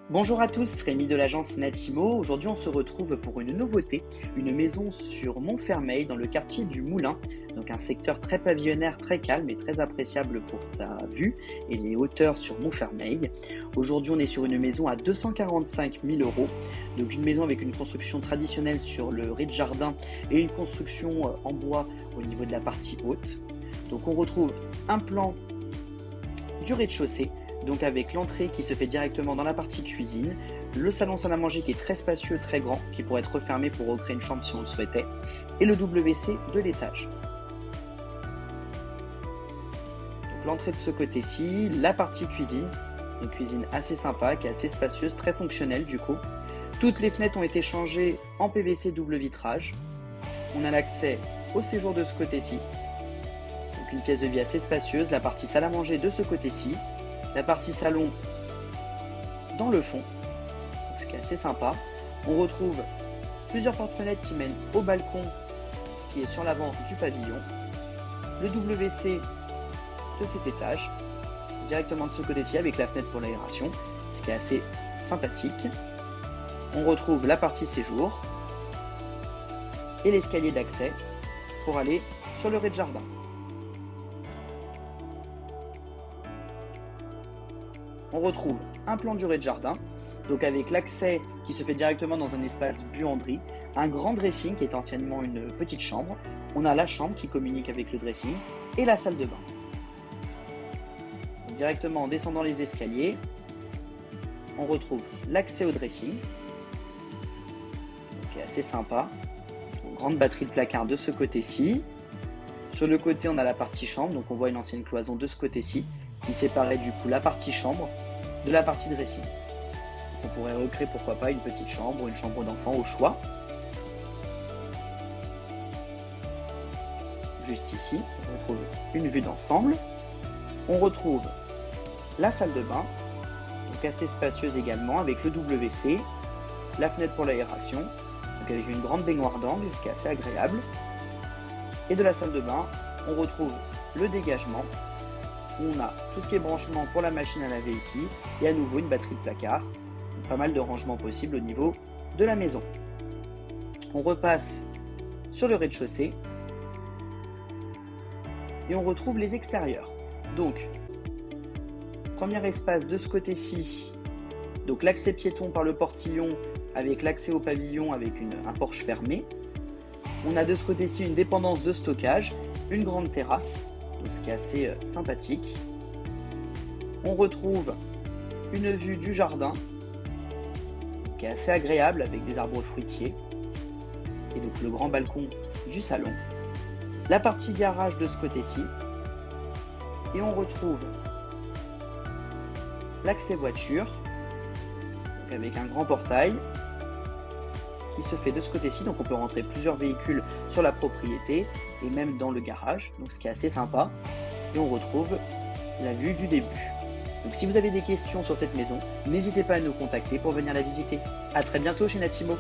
Bonjour à tous, Rémi de l'agence Natimo. Aujourd'hui, on se retrouve pour une nouveauté, une maison sur Montfermeil dans le quartier du Moulin. Donc un secteur très pavillonnaire, très calme et très appréciable pour sa vue et les hauteurs sur Montfermeil. Aujourd'hui, on est sur une maison à 245 000 euros. Donc une maison avec une construction traditionnelle sur le rez-de-jardin et une construction en bois au niveau de la partie haute. Donc on retrouve un plan du rez-de-chaussée, donc avec l'entrée qui se fait directement dans la partie cuisine, le salon salle à manger qui est très spacieux, très grand, qui pourrait être refermé pour recréer une chambre si on le souhaitait, et le WC de l'étage. Donc l'entrée de ce côté-ci, la partie cuisine, une cuisine assez sympa, qui est assez spacieuse, très fonctionnelle du coup. Toutes les fenêtres ont été changées en PVC double vitrage. On a l'accès au séjour de ce côté-ci, donc une pièce de vie assez spacieuse, la partie salle à manger de ce côté-ci, la partie salon dans le fond, ce qui est assez sympa. On retrouve plusieurs portes-fenêtres qui mènent au balcon qui est sur l'avant du pavillon, le WC de cet étage, directement de ce côté-ci avec la fenêtre pour l'aération, ce qui est assez sympathique. On retrouve la partie séjour et l'escalier d'accès pour aller sur le rez-de-jardin. On retrouve un plan du rez-de-jardin, donc avec l'accès qui se fait directement dans un espace buanderie, un grand dressing qui est anciennement une petite chambre, on a la chambre qui communique avec le dressing et la salle de bain. Donc directement en descendant les escaliers, on retrouve l'accès au dressing, qui est assez sympa, une grande batterie de placards de ce côté-ci. Sur le côté, on a la partie chambre, donc on voit une ancienne cloison de ce côté-ci, qui séparait du coup la partie chambre de la partie dressing. Donc on pourrait recréer pourquoi pas une petite chambre ou une chambre d'enfant au choix. Juste ici, on retrouve une vue d'ensemble. On retrouve la salle de bain, donc assez spacieuse également, avec le WC, la fenêtre pour l'aération, donc avec une grande baignoire d'angle, ce qui est assez agréable. Et de la salle de bain, on retrouve le dégagement. On a tout ce qui est branchement pour la machine à laver ici, et à nouveau une batterie de placard. Donc pas mal de rangements possibles au niveau de la maison. On repasse sur le rez-de-chaussée, et on retrouve les extérieurs. Donc, premier espace de ce côté-ci, donc l'accès piéton par le portillon, avec l'accès au pavillon avec un porche fermé. On a de ce côté-ci une dépendance de stockage, une grande terrasse, donc ce qui est assez sympathique. On retrouve une vue du jardin, qui est assez agréable avec des arbres fruitiers, et donc le grand balcon du salon. La partie garage de ce côté-ci, et on retrouve l'accès voiture, donc avec un grand portail qui se fait de ce côté-ci, donc on peut rentrer plusieurs véhicules sur la propriété et même dans le garage, donc ce qui est assez sympa. Et on retrouve la vue du début. Donc si vous avez des questions sur cette maison, n'hésitez pas à nous contacter pour venir la visiter. A très bientôt chez Natimo.